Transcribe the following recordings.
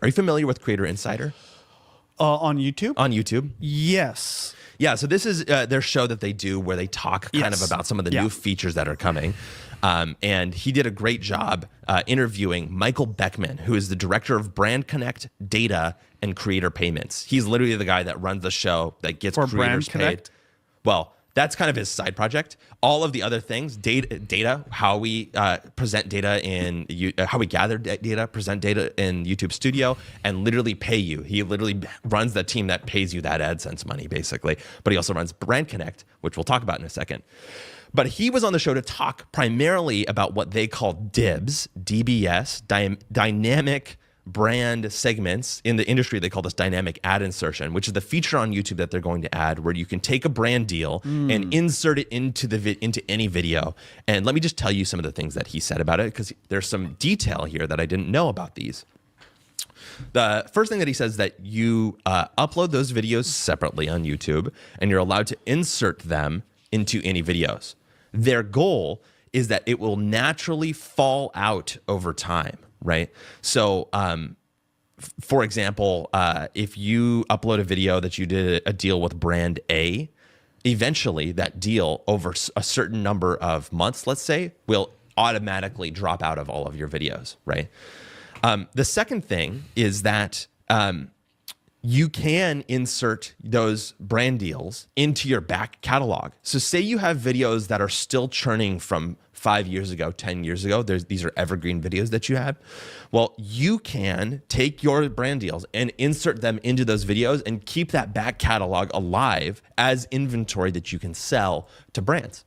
Are you familiar with Creator Insider? On YouTube? On YouTube? Yes. Yeah, so this is their show that they do where they talk kind of about some of the new features that are coming. And he did a great job interviewing Michael Beckman, who is the director of BrandConnect Data and Creator Payments. He's literally the guy that runs the show that gets creators paid. Well, that's kind of his side project. All of the other things, data, how we present data how we gather data, present data in YouTube Studio, and literally pay you. He literally runs the team that pays you that AdSense money, basically. But he also runs BrandConnect, which we'll talk about in a second. But he was on the show to talk primarily about what they call DIBs, DBS, dynamic brand segments. In the industry, they call this dynamic ad insertion, which is the feature on YouTube that they're going to add where you can take a brand deal and insert it into any video. And let me just tell you some of the things that he said about it, because there's some detail here that I didn't know about these. The first thing that he says is that you upload those videos separately on YouTube, and you're allowed to insert them into any videos. Their goal is that it will naturally fall out over time, right? So, for example, if you upload a video that you did a deal with brand A, eventually that deal over a certain number of months, let's say, will automatically drop out of all of your videos, right? The second thing is that you can insert those brand deals into your back catalog. So say you have videos that are still churning from 5 years ago, 10 years ago. These are evergreen videos that you have. Well, you can take your brand deals and insert them into those videos and keep that back catalog alive as inventory that you can sell to brands.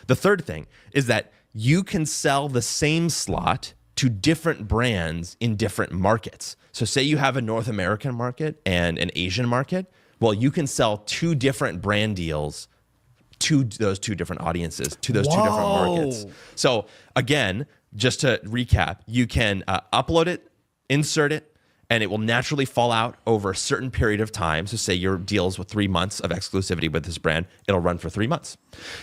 The third thing is that you can sell the same slot to different brands in different markets. So say you have a North American market and an Asian market. Well, you can sell two different brand deals to those two different audiences, to those two different markets. So again, just to recap, you can upload it, insert it, and it will naturally fall out over a certain period of time. So say your deal's with 3 months of exclusivity with this brand, it'll run for 3 months.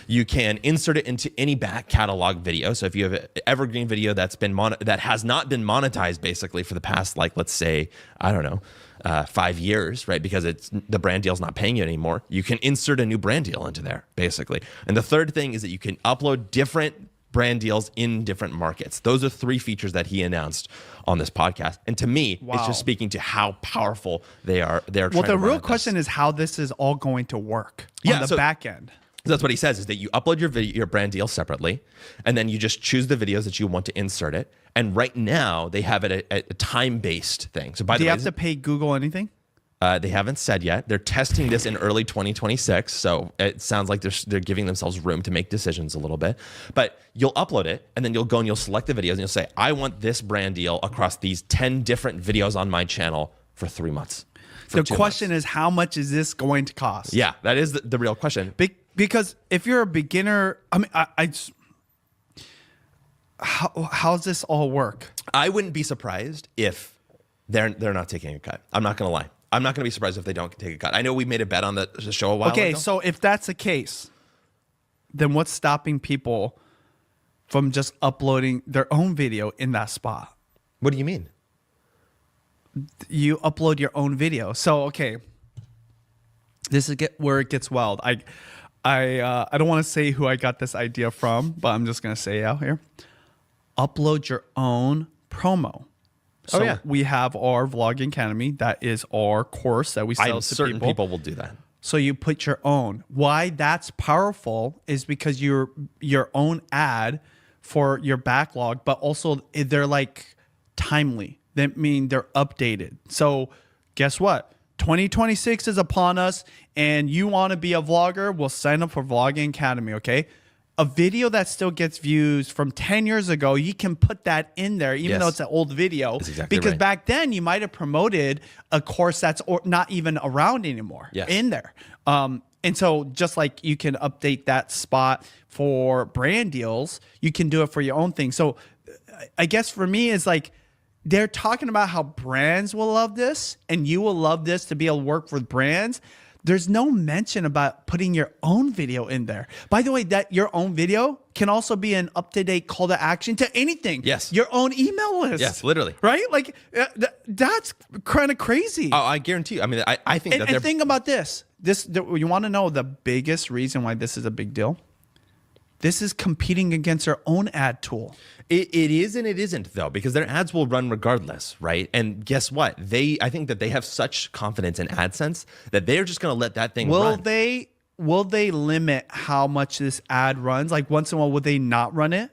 You can insert it into any back catalog video. So if you have an evergreen video that's been that has not been monetized basically for the past, like, let's say, I don't know, 5 years, right? Because the brand deal's not paying you anymore. You can insert a new brand deal into there, basically. And the third thing is that you can upload different brand deals in different markets. Those are 3 features that he announced on this podcast. And to me, it's just speaking to how powerful they are. Well, the real question is how this is all going to work on the back end. That's what he says, is that you upload your brand deal separately, and then you just choose the videos that you want to insert it. And right now, they have it a time-based thing. So by the way, do you have to pay Google anything? They haven't said yet. They're testing this in early 2026, so it sounds like they're giving themselves room to make decisions a little bit. But you'll upload it, and then you'll go and you'll select the videos, and you'll say, I want this brand deal across these 10 different videos on my channel for 3 months. The question is, how much is this going to cost? Yeah, that is the real question. Because if you're a beginner, I mean, how's this all work? I wouldn't be surprised if they're not taking a cut. I'm not going to lie. I'm not going to be surprised if they don't take a cut. I know we made a bet on the show a while ago. Okay, so if that's the case, then what's stopping people from just uploading their own video in that spot? What do you mean? You upload your own video. So, okay, this is where it gets wild. I don't want to say who I got this idea from, but I'm just going to say it out here. Upload your own promo. So we have our Vlogging Academy. That is our course that we sell to people. Certain people will do that. So you put your own. Why that's powerful is because your own ad for your backlog, but also they're like timely. They mean they're updated. So guess what? 2026 is upon us, and you want to be a vlogger? Well, sign up for Vlogging Academy, okay? A video that still gets views from 10 years ago, you can put that in there, even though it's an old video. That's exactly because right. back then, you might have promoted a course that's not even around anymore in there. And so just like you can update that spot for brand deals, you can do it for your own thing. So I guess for me, it's like they're talking about how brands will love this and you will love this to be able to work with brands. there's no mention about putting your own video in there. By the way, that your own video can also be an up-to-date call to action to anything. Yes. Your own email list. Yes, literally. Right? Like, that's kind of crazy. Oh, I guarantee you. I mean, I think that and think about this. You want to know the biggest reason why this is a big deal? This is competing against their own ad tool. It is and it isn't, though, because their ads will run regardless, right? And guess what? I think that they have such confidence in AdSense that they're just going to let that thing run. Will they limit how much this ad runs? Like once in a while, would they not run it?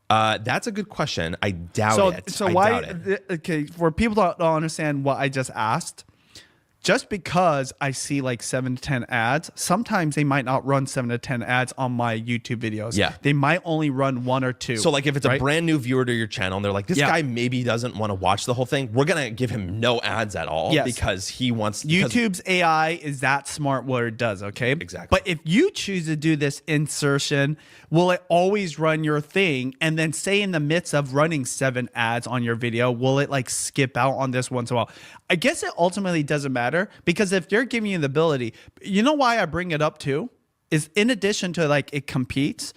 That's a good question. I doubt it. So I why? doubt it. Okay, for people that don't understand what I just asked, just because I see like 7 to 10 ads, sometimes they might not run 7 to 10 ads on my YouTube videos. Yeah. They might only run 1 or 2. So like if it's a brand new viewer to your channel and they're like, this guy maybe doesn't want to watch the whole thing, we're going to give him no ads at all because he wants... YouTube's AI is that smart what it does, okay? Exactly. But if you choose to do this insertion, will it always run your thing? And then say in the midst of running 7 ads on your video, will it like skip out on this once in a while? I guess it ultimately doesn't matter because if they're giving you the ability, you know why I bring it up too? Is in addition to like it competes,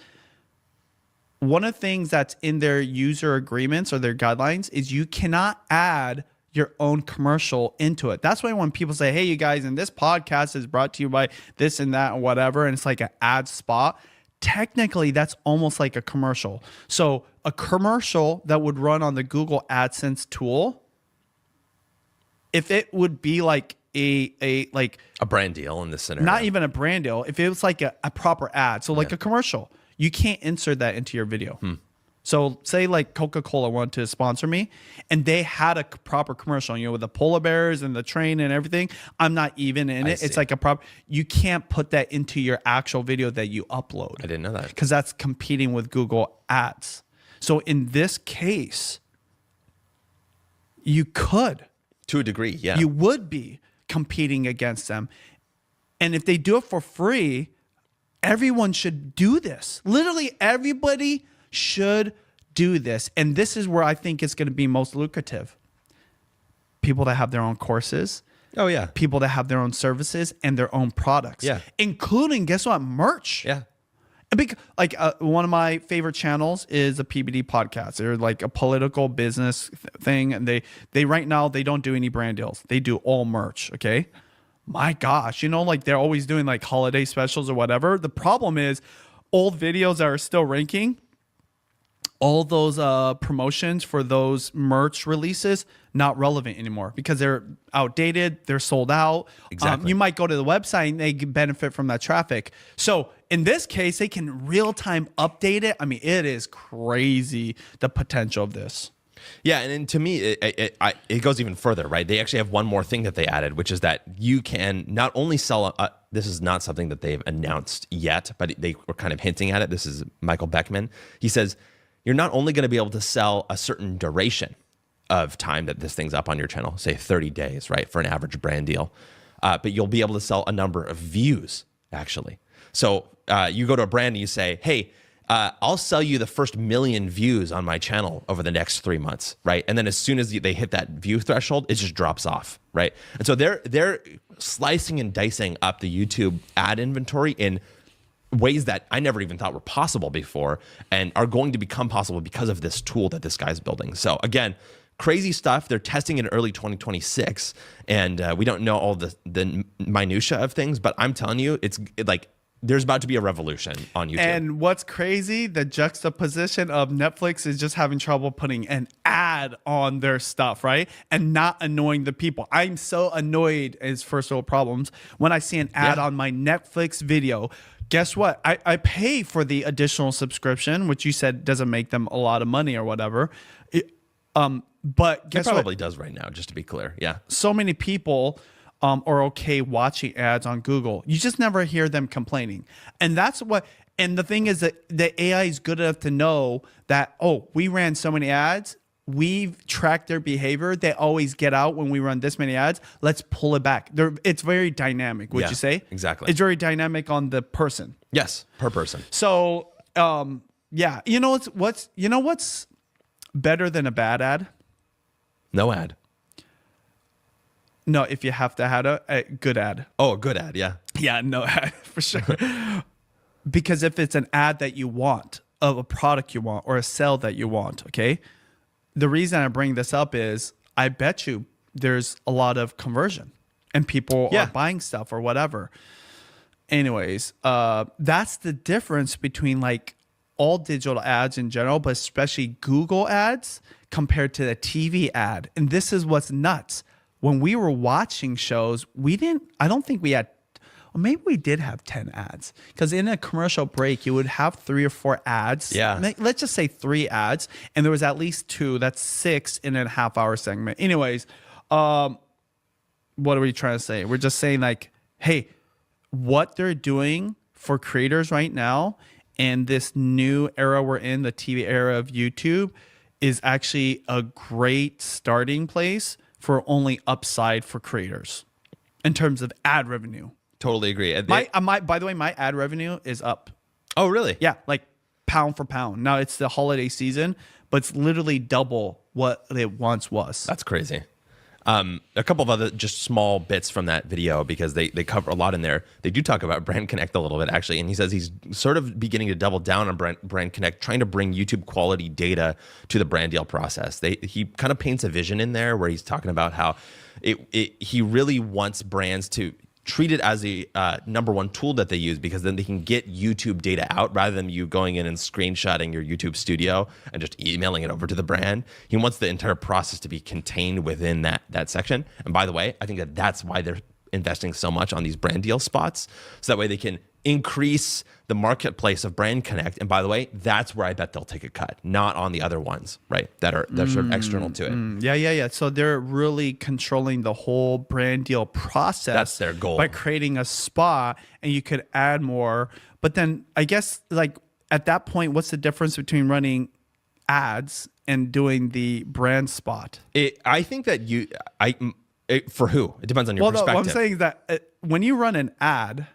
one of the things that's in their user agreements or their guidelines is you cannot add your own commercial into it. That's why when people say, hey, you guys, and this podcast is brought to you by this and that and whatever, and it's like an ad spot, technically that's almost like a commercial. So a commercial that would run on the Google AdSense tool, if it would be like a brand deal in this scenario. Not even a brand deal. If it was like a proper ad, so like a commercial, you can't insert that into your video. So say like Coca-Cola wanted to sponsor me and they had a proper commercial, with the polar bears and the train and everything. I'm not even in it. It's like a proper, you can't put that into your actual video that you upload. I didn't know that. Because that's competing with Google Ads. So in this case, you could. To a degree, yeah. You would be competing against them. And if they do it for free, everyone should do this. Literally everybody should do this. And this is where I think it's going to be most lucrative. People that have their own courses. Oh, yeah. People that have their own services and their own products. Yeah. Including, guess what? Merch. Yeah. Like one of my favorite channels is a PBD podcast. They're like a political business thing. And they right now, they don't do any brand deals. They do all merch. Okay. My gosh, like they're always doing like holiday specials or whatever. The problem is old videos that are still ranking, all those promotions for those merch releases, not relevant anymore because they're outdated. They're sold out. Exactly. You might go to the website and they can benefit from that traffic. So in this case, they can real-time update it. I mean, it is crazy, the potential of this. Yeah, and to me, it goes even further, right? They actually have one more thing that they added, which is that you can not only sell, this is not something that they've announced yet, but they were kind of hinting at it. This is Michael Beckman. He says, you're not only going to be able to sell a certain duration of time that this thing's up on your channel, say 30 days, right, for an average brand deal, but you'll be able to sell a number of views, actually. So you go to a brand and you say, hey, I'll sell you the first 1 million views on my channel over the next 3 months, right? And then as soon as they hit that view threshold, it just drops off, right? And so they're slicing and dicing up the YouTube ad inventory in ways that I never even thought were possible before and are going to become possible because of this tool that this guy's building. So again, crazy stuff. They're testing in early 2026, and we don't know all the minutia of things, but I'm telling you, it's like there's about to be a revolution on YouTube. And what's crazy, the juxtaposition of Netflix is just having trouble putting an ad on their stuff, right? And not annoying the people. I'm so annoyed as first world problems when I see an ad on my Netflix video. Guess what? I pay for the additional subscription, which you said doesn't make them a lot of money or whatever. But guess what? It probably does right now, just to be clear. Yeah. So many people are okay watching ads on Google. You just never hear them complaining. And that's what, and the thing is that the AI is good enough to know that, oh, we ran so many ads. We've tracked their behavior. They always get out when we run this many ads. Let's pull it back. It's very dynamic, would you say? Exactly. It's very dynamic on the person. Yes, per person. So, yeah. You know what's better than a bad ad? No ad. No, if you have to have a good ad. Oh, a good ad, yeah. Yeah, no ad for sure. Because if it's an ad that you want, of a product you want, or a sale that you want, okay? The reason I bring this up is I bet you there's a lot of conversion and people are buying stuff or whatever. Anyways, that's the difference between like all digital ads in general, but especially Google ads compared to the TV ad. And this is what's nuts. When we were watching shows, I don't think we had, or maybe we did have 10 ads, because in a commercial break, you would have 3 or 4 ads. Yeah. Let's just say 3 ads, and there was at least 2. That's 6 in a half-hour segment. Anyways, what are we trying to say? We're just saying like, hey, what they're doing for creators right now and this new era we're in, the TV era of YouTube, is actually a great starting place for only upside for creators in terms of ad revenue. Totally agree. By the way, my ad revenue is up. Oh, really? Yeah, like pound for pound. Now it's the holiday season, but it's literally double what it once was. That's crazy. A couple of other just small bits from that video, because they cover a lot in there. They do talk about BrandConnect a little bit, actually, and he says he's sort of beginning to double down on BrandConnect, trying to bring YouTube quality data to the brand deal process. He kind of paints a vision in there where he's talking about how he really wants brands to treat it as a number one tool that they use, because then they can get YouTube data out rather than you going in and screenshotting your YouTube studio and just emailing it over to the brand. He wants the entire process to be contained within that section. And by the way, I think that's why they're investing so much on these brand deal spots, so that way they can increase the marketplace of BrandConnect. And by the way, that's where I bet they'll take a cut, not on the other ones, right? That are sort of external to it. Yeah. So they're really controlling the whole brand deal process. That's their goal. By creating a spot, and you could add more. But then I guess like at that point, what's the difference between running ads and doing the brand spot? I think that for who? It depends on your perspective. No, what I'm saying is that when you run an ad,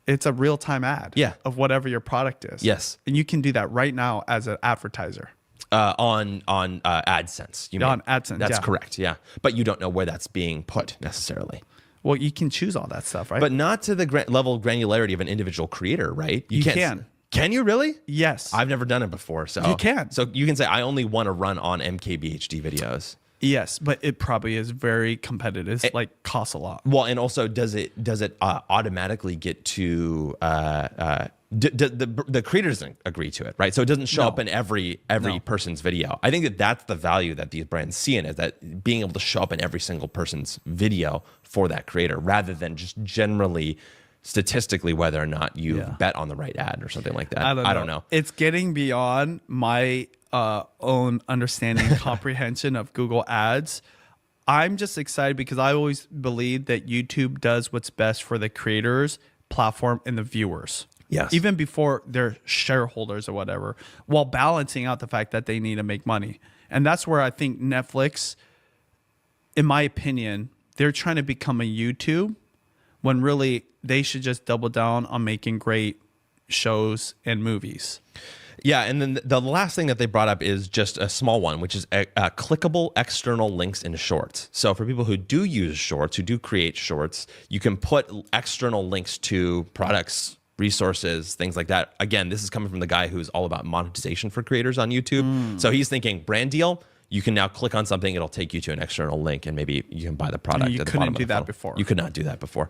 it's a real-time ad of whatever your product is. Yes. And you can do that right now as an advertiser. On AdSense. On AdSense, That's correct, yeah. But you don't know where that's being put necessarily. Well, you can choose all that stuff, right? But not to the level of granularity of an individual creator, right? You can. Can you really? Yes. I've never done it before. So you can. So you can say, I only want to run on MKBHD videos. Yes, but it probably is very competitive. It's like costs a lot. Well, and also, does it automatically get to the creator doesn't agree to it, right? So it doesn't show up in every person's video. I think that's the value that these brands see in it, that being able to show up in every single person's video for that creator, rather than just generally statistically whether or not you bet on the right ad or something like that. I don't know. It's getting beyond my own understanding and comprehension of Google ads. I'm just excited because I always believe that YouTube does what's best for the creators, platform, and the viewers. Yes. Even before their shareholders or whatever, while balancing out the fact that they need to make money. And that's where I think Netflix, in my opinion, they're trying to become a YouTube when really they should just double down on making great shows and movies. Yeah, and then the last thing that they brought up is just a small one, which is clickable external links in Shorts. So for people who do use Shorts, who do create Shorts, you can put external links to products, resources, things like that. Again, this is coming from the guy who's all about monetization for creators on YouTube. So he's thinking brand deal. You can now click on something, it'll take you to an external link, and maybe you can buy the product. You at the couldn't bottom do of the that funnel. before. You could not do that before.